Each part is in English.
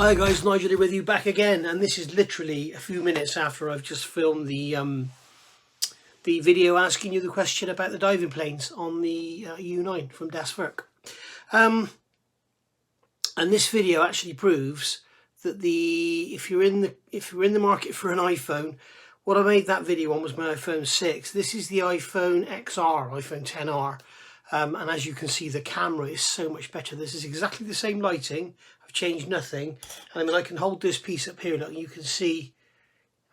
Hi guys, Nigel here with you back again, and this is literally a few minutes after I've just filmed the video asking you the question about the diving planes on the U9 from Bismarck. And this video actually proves that if you're in the market for an iPhone, what I made that video on was my iPhone 6. This is the iPhone XR, iPhone XR. And as you can see, the camera is so much better. This is exactly the same lighting. I've changed nothing. And I mean, I can hold this piece up here, look, and you can see,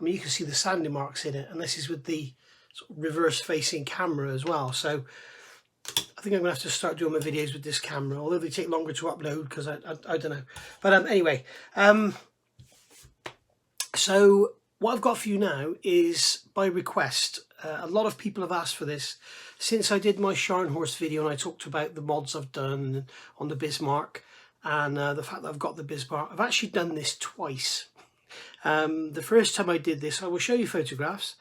you can see the sanding marks in it. And this is with the sort of reverse facing camera as well. So I think I'm gonna have to start doing my videos with this camera, although they take longer to upload because I don't know. But anyway, so what I've got for you now is by request. A lot of people have asked for this since I did my Scharnhorst video and I talked about the mods I've done on the Bismarck and the fact that I've got the Bismarck. I've actually done this twice. The first time I did this, I will show you photographs.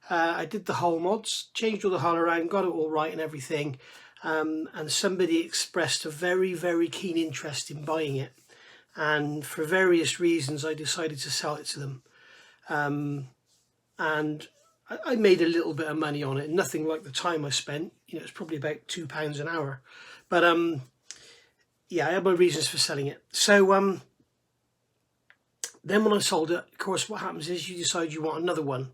I did the hull mods, changed all the hull around, got it all right and everything. And somebody expressed a very, very keen interest in buying it. And for various reasons, I decided to sell it to them. And I made a little bit of money on it, nothing like the time I spent. You know, it's probably about £2 an hour. But yeah, I had my reasons for selling it. So then when I sold it, of course, what happens is you decide you want another one.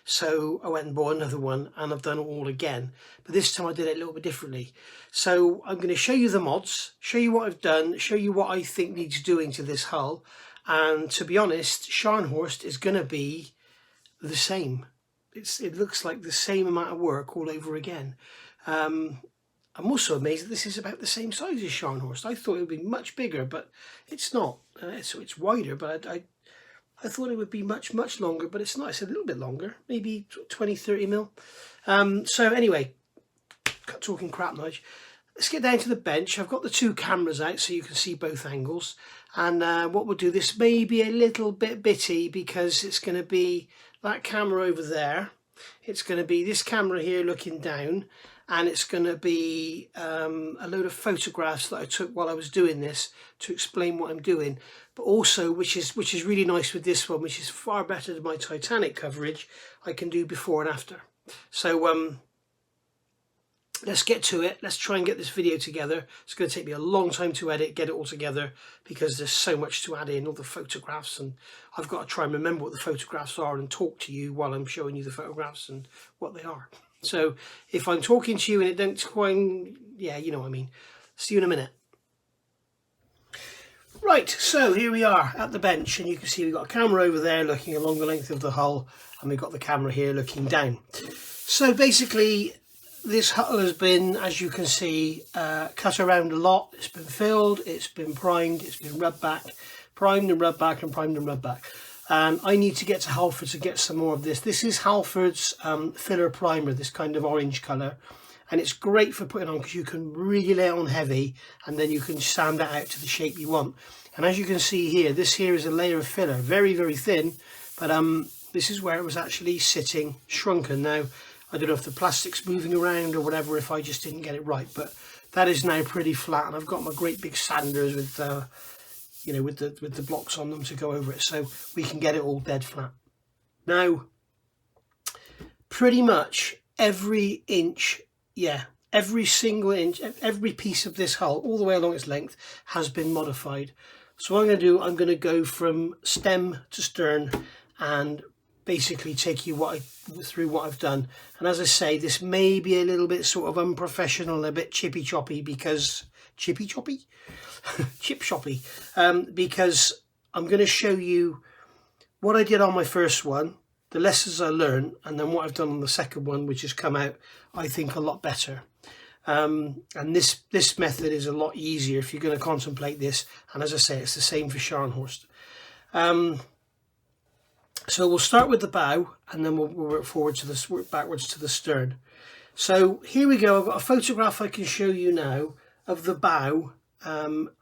So I went and bought another one, and I've done it all again. But this time I did it a little bit differently. So I'm going to show you the mods, show you what I've done, show you what I think needs doing to this hull. And to be honest, Scharnhorst is going to be the same. It looks like the same amount of work all over again. I'm also amazed that this is about the same size as Scharnhorst. I thought it would be much bigger, but it's not. So it's wider, but I thought it would be much, much longer, but it's not. It's a little bit longer, maybe 20, 30 mil. So anyway, talking crap, Nige. Let's get down to the bench. I've got the two cameras out so you can see both angles. And what we'll do, this may be a little bit bitty because it's going to be that camera over there. It's going to be this camera here looking down. And it's going to be a load of photographs that I took while I was doing this to explain what I'm doing. But also, which is really nice with this one, which is far better than my Titanic coverage, I can do before and after. So let's get to it. Let's try and get this video together. It's going to take me a long time to edit, get it all together, because there's so much to add in, all the photographs, and I've got to try and remember what the photographs are and talk to you while I'm showing you the photographs and what they are. So if I'm talking to you and it don't quite, yeah, you know what I mean. See you in a minute. Right, so here we are at the bench, and you can see we've got a camera over there looking along the length of the hull, and we've got the camera here looking down. So basically, this hull has been, as you can see, cut around a lot. It's been filled, it's been primed, it's been rubbed back, primed and rubbed back and primed and rubbed back. And I need to get to Halford to get some more of this. This is Halford's filler primer, this kind of orange colour. And it's great for putting on because you can really lay it on heavy and then you can sand that out to the shape you want. And as you can see here, this here is a layer of filler, very, very thin. But this is where it was actually sitting shrunken. Now, I don't know if the plastic's moving around or whatever, if I just didn't get it right. But that is now pretty flat. And I've got my great big sanders with you know, with the blocks on them to go over it, so we can get it all dead flat. Now, pretty much every inch, yeah, every single inch, every piece of this hull, all the way along its length, has been modified. So what I'm going to do, I'm going to go from stem to stern and basically take you through what I've done. And as I say, this may be a little bit sort of unprofessional, a bit chippy choppy, because chip shoppy, because I'm going to show you what I did on my first one, the lessons I learned, and then what I've done on the second one, which has come out, I think, a lot better. And this method is a lot easier if you're going to contemplate this. And as I say, it's the same for Scharnhorst. So we'll start with the bow, and then we'll work backwards to the stern. So here we go. I've got a photograph I can show you now of the bow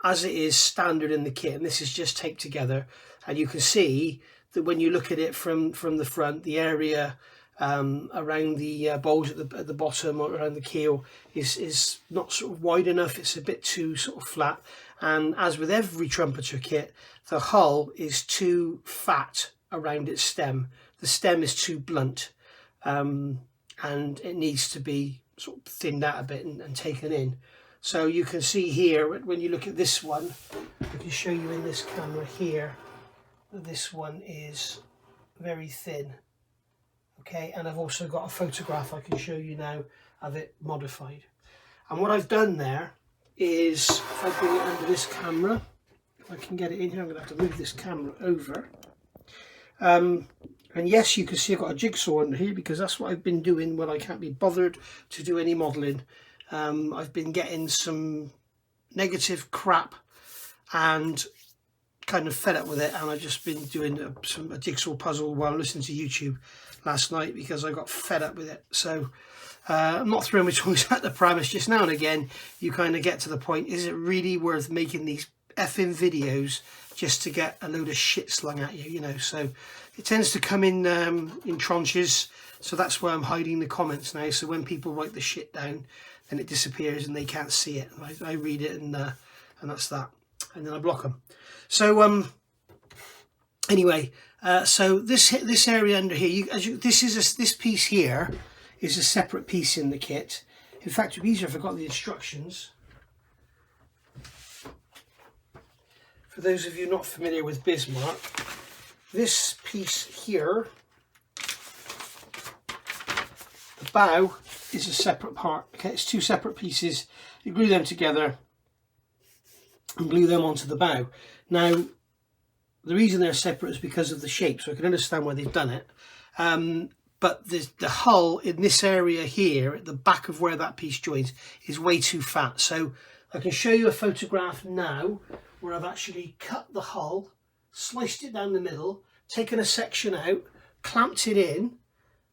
as it is standard in the kit, and this is just taped together, and you can see that when you look at it from the front, the area around the bulge at the bottom or around the keel is not sort of wide enough. It's a bit too sort of flat, and as with every trumpeter kit, the hull is too fat around its stem. The stem is too blunt, and it needs to be sort of thinned out a bit and taken in. So you can see here, when you look at this one, I can show you in this camera here, that this one is very thin. Okay, and I've also got a photograph I can show you now of it modified. And what I've done there is, if I bring it under this camera, if I can get it in here, I'm going to have to move this camera over. And yes, you can see I've got a jigsaw under here because that's what I've been doing when I can't be bothered to do any modelling. I've been getting some negative crap and kind of fed up with it, and I've just been doing a jigsaw puzzle while listening to YouTube last night because I got fed up with it. So I'm not throwing my toys at the pram. It's just now and again you kind of get to the point, is it really worth making these effing videos just to get a load of shit slung at you, you know? So it tends to come in tranches, so that's why I'm hiding the comments now, so when people write the shit down then it disappears and they can't see it. I read it and that's that, and then I block them. So anyway, so this area under here, this piece here is a separate piece in the kit. In fact, it'd be easier if I got the instructions. For those of you not familiar with Bismarck, this piece here, the bow, is a separate part. Okay, it's two separate pieces. You glue them together and glue them onto the bow. Now, the reason they're separate is because of the shape, so I can understand why they've done it. But the hull in this area here, at the back of where that piece joins, is way too fat. So I can show you a photograph now where I've actually cut the hull, sliced it down the middle, taken a section out, clamped it in,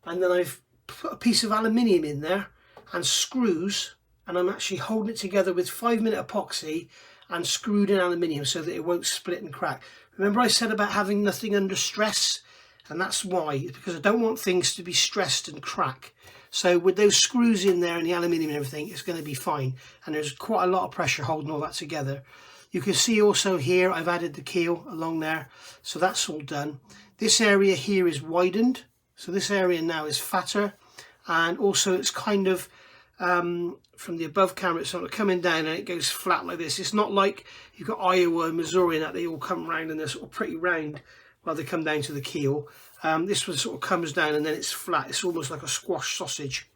and then I've put a piece of aluminium in there and screws, and I'm actually holding it together with 5-minute epoxy and screwed in aluminium so that it won't split and crack. Remember I said about having nothing under stress? And that's why, because I don't want things to be stressed and crack. So with those screws in there and the aluminium and everything, it's going to be fine. And there's quite a lot of pressure holding all that together. You can see also here I've added the keel along there, so that's all done. This area here is widened, so this area now is fatter, and also it's kind of from the above camera, it's sort of coming down and it goes flat like this. It's not like you've got Iowa and Missouri and that they all come round and they're sort of pretty round while they come down to the keel. This one sort of comes down and then it's flat. It's almost like a squash sausage,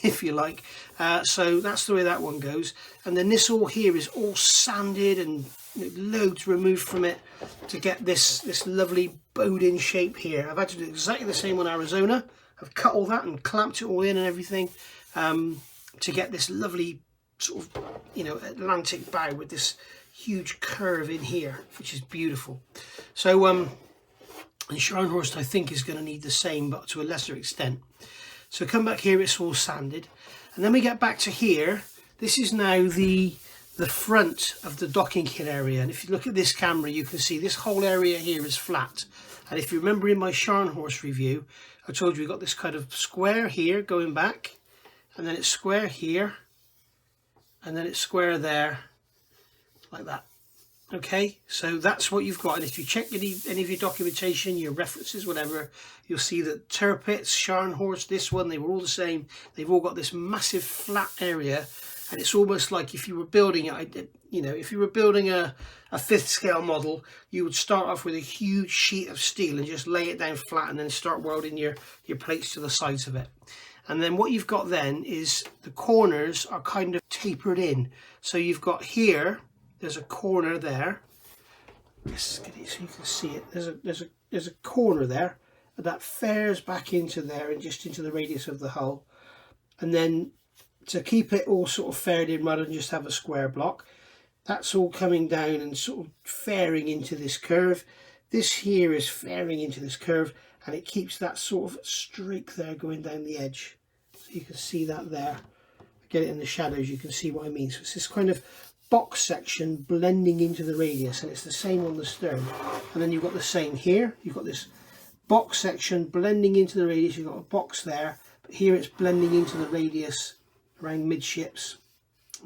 if you like. So that's the way that one goes. And then this all here is all sanded and loads removed from it to get this lovely bowed in shape here. I've had to do exactly the same on Arizona. I've cut all that and clamped it all in and everything to get this lovely sort of, you know, Atlantic bow with this huge curve in here, which is beautiful. So and Scharnhorst I think is going to need the same, but to a lesser extent. So come back here, it's all sanded, and then we get back to here. This is now the front of the docking kit area, and if you look at this camera you can see this whole area here is flat. And if you remember in my Scharnhorst review, I told you we got this kind of square here going back, and then it's square here, and then it's square there, like that. Okay, so that's what you've got. And if you check any of your documentation, your references, whatever, you'll see that Tirpitz, Scharnhorst, this one, they were all the same. They've all got this massive flat area, and it's almost like if you were building it, you know, if you were building a 5th scale model, you would start off with a huge sheet of steel and just lay it down flat and then start welding your plates to the sides of it. And then what you've got then is the corners are kind of tapered in. So you've got here, there's a corner there. Let's get it so you can see it. There's a corner there that fares back into there and just into the radius of the hull. And then to keep it all sort of fared in rather than just have a square block, that's all coming down and sort of faring into this curve. This here is faring into this curve, and it keeps that sort of streak there going down the edge. So you can see that there. Get it in the shadows, you can see what I mean. So it's this kind of box section blending into the radius, and it's the same on the stern. And then you've got the same here. You've got this box section blending into the radius. You've got a box there, but here it's blending into the radius around midships.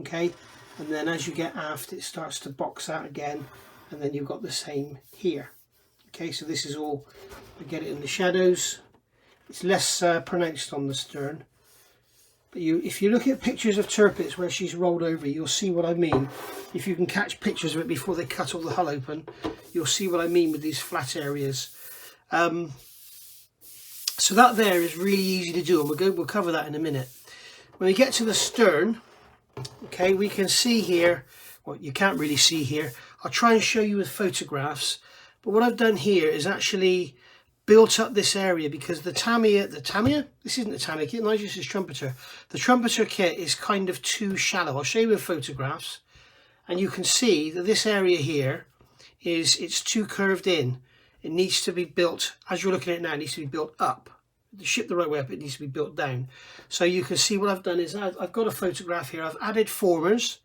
Okay, and then as you get aft it starts to box out again, and then you've got the same here. Okay, so this is all, I get it in the shadows. It's less pronounced on the stern, but if you look at pictures of Tirpitz where she's rolled over, you'll see what I mean. If you can catch pictures of it before they cut all the hull open, you'll see what I mean with these flat areas. So that there is really easy to do, and we'll cover that in a minute. When we get to the stern, okay, we can see here, well, you can't really see here. I'll try and show you with photographs, but what I've done here is actually built up this area, because this isn't the Tamiya kit, Nigel's trumpeter. The trumpeter kit is kind of too shallow. I'll show you with photographs, and you can see that this area here it's too curved in. It needs to be built, as you're looking at it now, it needs to be built up. To ship the right way up, it needs to be built down. So you can see what I've done is I've got a photograph here. I've added formers,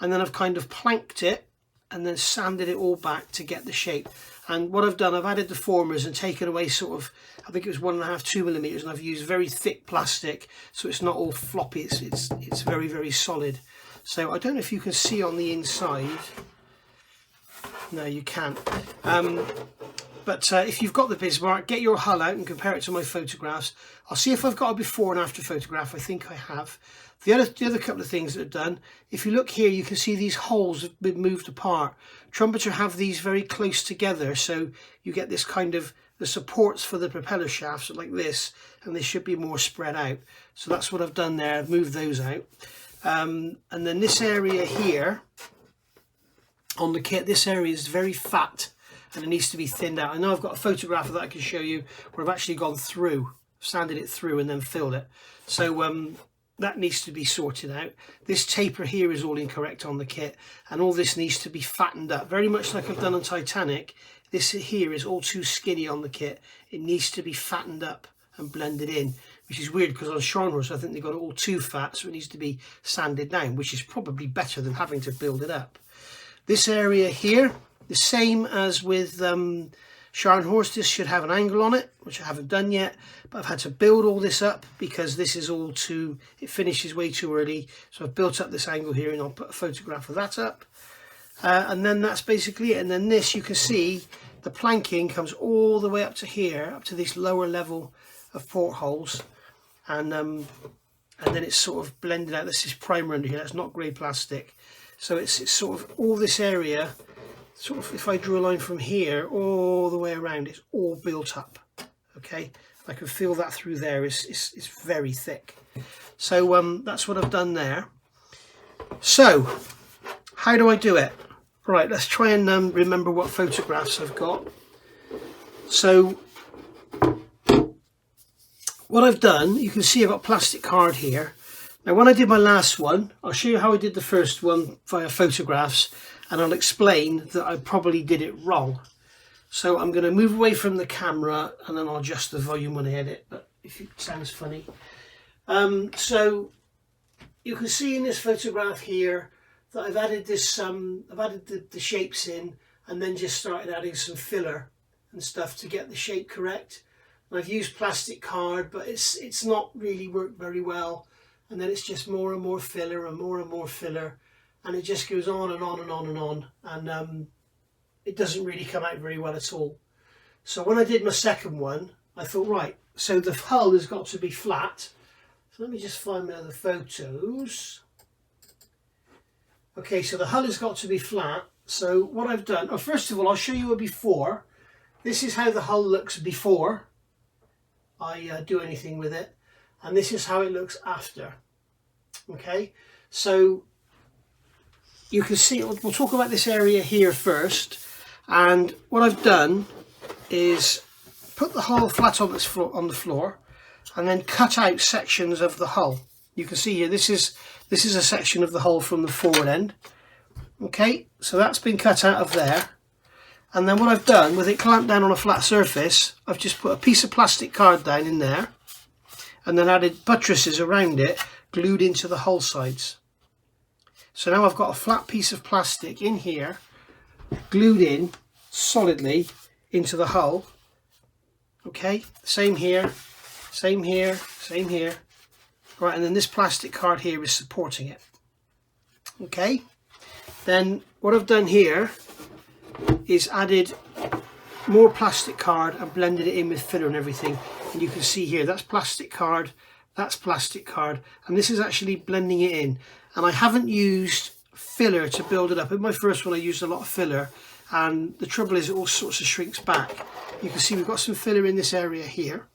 and then I've kind of planked it and then sanded it all back to get the shape. And what I've done, I've added the formers and taken away sort of, I think it was 1.5 to 2 millimeters, and I've used very thick plastic so it's not all floppy. It's very, very solid. So I don't know if you can see on the inside. No, you can't. But if you've got the Bismarck, get your hull out and compare it to my photographs. I'll see if I've got a before and after photograph. I think I have. The other couple of things that are done, if you look here, you can see these holes have been moved apart. Trumpeter have these very close together, so you get this kind of, the supports for the propeller shafts are like this, and they should be more spread out. So that's what I've done there. I've moved those out. And then this area here, on the kit, this area is very fat, and it needs to be thinned out. I know I've got a photograph of that I can show you where I've actually gone through, sanded it through and then filled it. So that needs to be sorted out. This taper here is all incorrect on the kit, and all this needs to be fattened up. Very much like I've done on Titanic, this here is all too skinny on the kit. It needs to be fattened up and blended in, which is weird because on Scharnhorst I think they got it all too fat, so it needs to be sanded down, which is probably better than having to build it up. This area here, the same as with Scharnhorst, this should have an angle on it, which I haven't done yet, but I've had to build all this up because this is all too, it finishes way too early. So I've built up this angle here, and I'll put a photograph of that up. And then that's basically it. And then this, you can see the planking comes all the way up to here, up to this lower level of portholes. And then it's sort of blended out. This is primer under here, that's not grey plastic. So it's sort of all this area, sort of, if I drew a line from here all the way around, it's all built up. Okay, I can feel that through there. It's very thick. So that's what I've done there. So how do I do it? Right, let's try and remember what photographs I've got. So what I've done, you can see I've got plastic card here. Now when I did my last one, I'll show you how I did the first one via photographs, and I'll explain that I probably did it wrong. So I'm going to move away from the camera, and then I'll adjust the volume when I edit, but if it sounds funny. So you can see in this photograph here that I've added this, I've added the shapes in, and then just started adding some filler and stuff to get the shape correct. And I've used plastic card, but it's not really worked very well. And then it's just more and more filler and more filler, and it just goes on and on and on and on, and it doesn't really come out very well at all. So when I did my second one, I thought, right, so the hull has got to be flat. So let me just find my other photos. Okay, so the hull has got to be flat. So what I've done, first of all, I'll show you a before. This is how the hull looks before I do anything with it, and this is how it looks after. Okay, so you can see, we'll talk about this area here first. And what I've done is put the hull flat on the floor, and then cut out sections of the hull. You can see here, this is a section of the hull from the forward end. Okay, so that's been cut out of there. And then what I've done, with it clamped down on a flat surface, I've just put a piece of plastic card down in there, and then added buttresses around it, glued into the hull sides. So now I've got a flat piece of plastic in here, glued in solidly into the hull. Okay, same here, same here, same here. Right, and then this plastic card here is supporting it. Okay, then what I've done here is added more plastic card and blended it in with filler and everything, and you can see here that's plastic card, that's plastic card, and this is actually blending it in. And I haven't used filler to build it up. In my first one I used a lot of filler, and the trouble is it all sorts of shrinks back. You can see we've got some filler in this area here,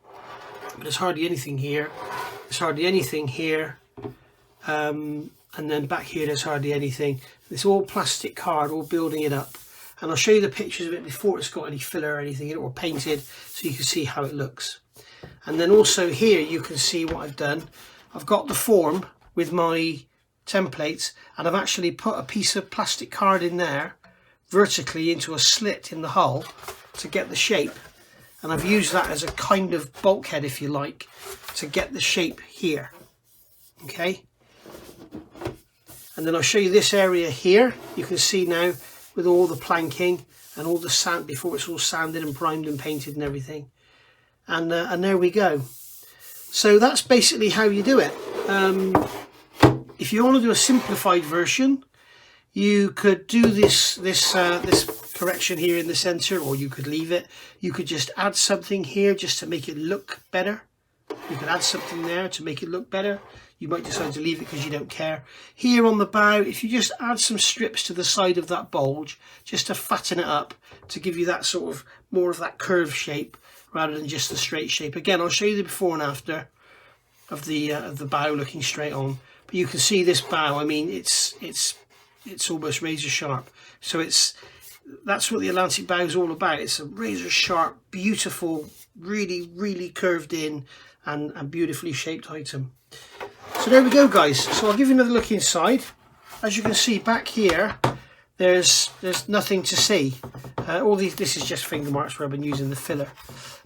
but there's hardly anything here, there's hardly anything here, and then back here there's hardly anything. It's all plastic card, all building it up. And I'll show you the pictures of it before it's got any filler or anything, or painted, so you can see how it looks. And then also here you can see what I've done. I've got the form with my templates, and I've actually put a piece of plastic card in there vertically into a slit in the hull to get the shape. And I've used that as a kind of bulkhead, if you like, to get the shape here. Okay. And then I'll show you this area here. You can see now with all the planking and all the sand before it's all sanded and primed and painted and everything. And there we go. So that's basically how you do it. If you want to do a simplified version, you could do this correction here in the center, or you could leave it. You could just add something here just to make it look better. You could add something there to make it look better. You might decide to leave it because you don't care. Here on the bow, if you just add some strips to the side of that bulge, just to fatten it up, to give you that sort of more of that curved shape rather than just the straight shape. Again, I'll show you the before and after of the bow looking straight on. But you can see this bow. I mean, it's almost razor sharp. So that's what the Atlantic bow is all about. It's a razor sharp, beautiful, really, really curved in and beautifully shaped item. So there we go, guys. So I'll give you another look inside. As you can see back here, there's nothing to see. This is just finger marks where I've been using the filler,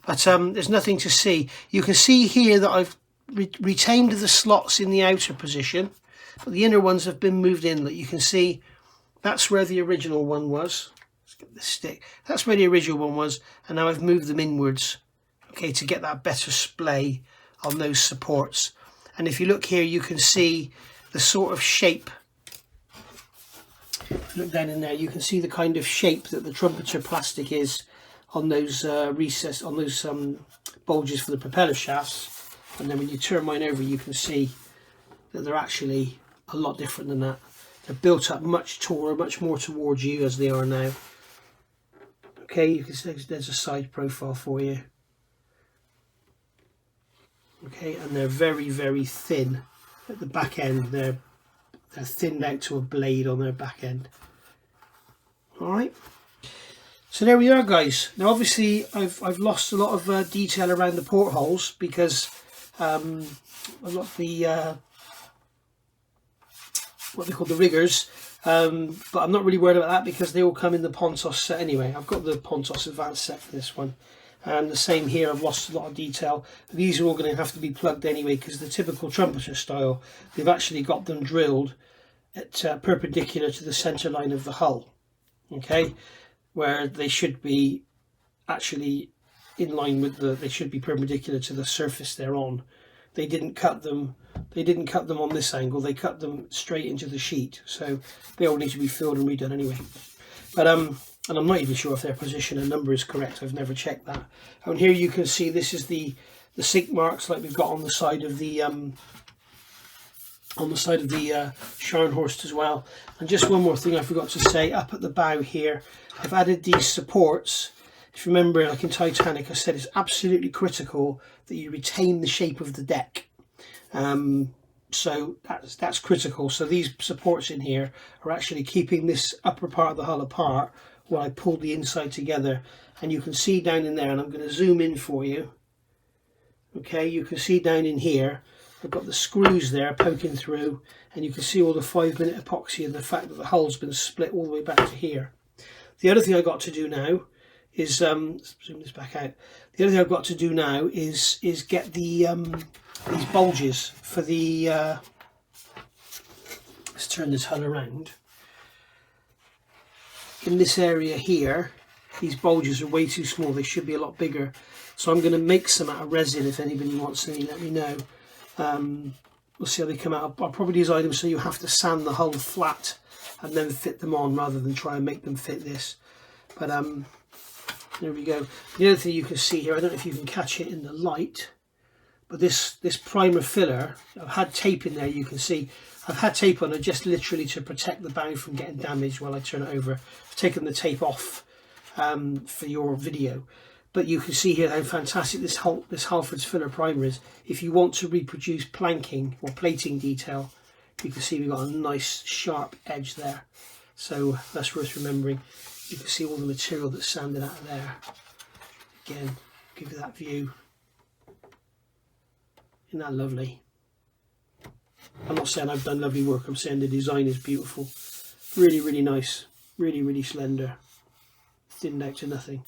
but there's nothing to see. You can see here that I've retained the slots in the outer position, but the inner ones have been moved in. That you can see, that's where the original one was. Let's get this stick. That's where the original one was, and now I've moved them inwards, okay, to get that better splay on those supports. And if you look here, you can see the sort of shape. If you look down in there, you can see the kind of shape that the trumpeter plastic is on those bulges for the propeller shafts. And then when you turn mine over, you can see that they're actually a lot different than that. They're built up much taller, much more towards you as they are now. Okay, you can see there's a side profile for you. Okay, and they're very, very thin at the back end. They're thinned out to a blade on their back end. All right. So there we are, guys. Now, obviously, I've lost a lot of detail around the portholes because a lot of the what they call the riggers. But I'm not really worried about that because they all come in the Pontos set anyway. I've got the Pontos Advanced set for this one. And the same here, I've lost a lot of detail. These are all going to have to be plugged anyway because the typical trumpeter style, they've actually got them drilled at perpendicular to the centre line of the hull. Okay, where they should be actually in line with they should be perpendicular to the surface they're on. They didn't cut them on this angle, they cut them straight into the sheet. So they all need to be filled and redone anyway. But and I'm not even sure if their position and number is correct. I've never checked that. And here you can see this is the sink marks like we've got on the side of the Scharnhorst as well. And just one more thing I forgot to say, up at the bow here, I've added these supports. If you remember, like in Titanic, I said it's absolutely critical that you retain the shape of the deck. So that's critical. So these supports in here are actually keeping this upper part of the hull apart while I pulled the inside together. And you can see down in there, and I'm going to zoom in for you. Okay, you can see down in here, I've got the screws there poking through, and you can see all the 5-minute epoxy and the fact that the hull's been split all the way back to here. The other thing I've got to do now is, let's zoom this back out. The other thing I've got to do now is get the these bulges for the, let's turn this hull around. In this area here, these bulges are way too small. They should be a lot bigger. So I'm going to make some out of resin. If anybody wants any, let me know. we'll see how they come out. I'll probably design them so you have to sand the hull flat and then fit them on rather than try and make them fit this. But there we go. The other thing you can see here, I don't know if you can catch it in the light, but this primer filler, I've had tape in there. You can see I've had tape on it just literally to protect the bow from getting damaged while I turn it over. I've taken the tape off for your video, but you can see here how fantastic this Halford's filler primer is. If you want to reproduce planking or plating detail, you can see we've got a nice sharp edge there, so that's worth remembering. You can see all the material that's sanded out of there. Again, give you that view. Isn't that lovely? I'm not saying I've done lovely work, I'm saying the design is beautiful. Really, really nice. Really, really slender. Thinned out to nothing.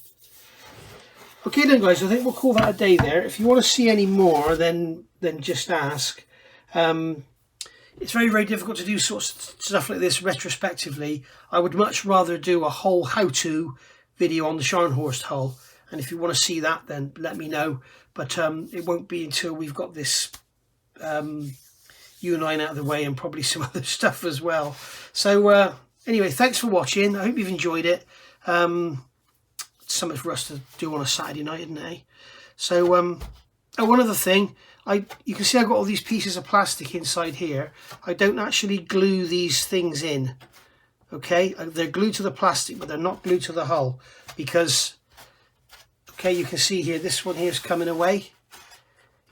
Okay then guys, I think we'll call that a day there. If you want to see any more, then just ask. It's very, very difficult to do sort of stuff like this retrospectively. I would much rather do a whole how-to video on the Scharnhorst hull. And if you want to see that, then let me know. But it won't be until we've got this U9 out of the way and probably some other stuff as well. So anyway, thanks for watching. I hope you've enjoyed it. Something for us to do on a Saturday night, isn't it? So one other thing, you can see I've got all these pieces of plastic inside here. I don't actually glue these things in. Okay, they're glued to the plastic, but they're not glued to the hull because, okay, you can see here, this one here is coming away.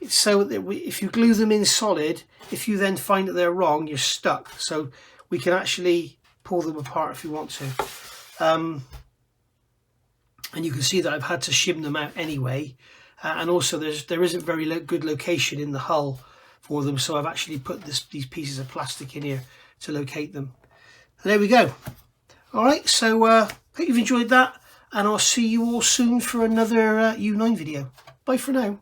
It's so that if you glue them in solid, if you then find that they're wrong, you're stuck. So we can actually pull them apart if you want to. And you can see that I've had to shim them out anyway. And also there isn't very good location in the hull for them. So I've actually put these pieces of plastic in here to locate them. And there we go. All right, so hope you've enjoyed that. And I'll see you all soon for another U9 video. Bye for now.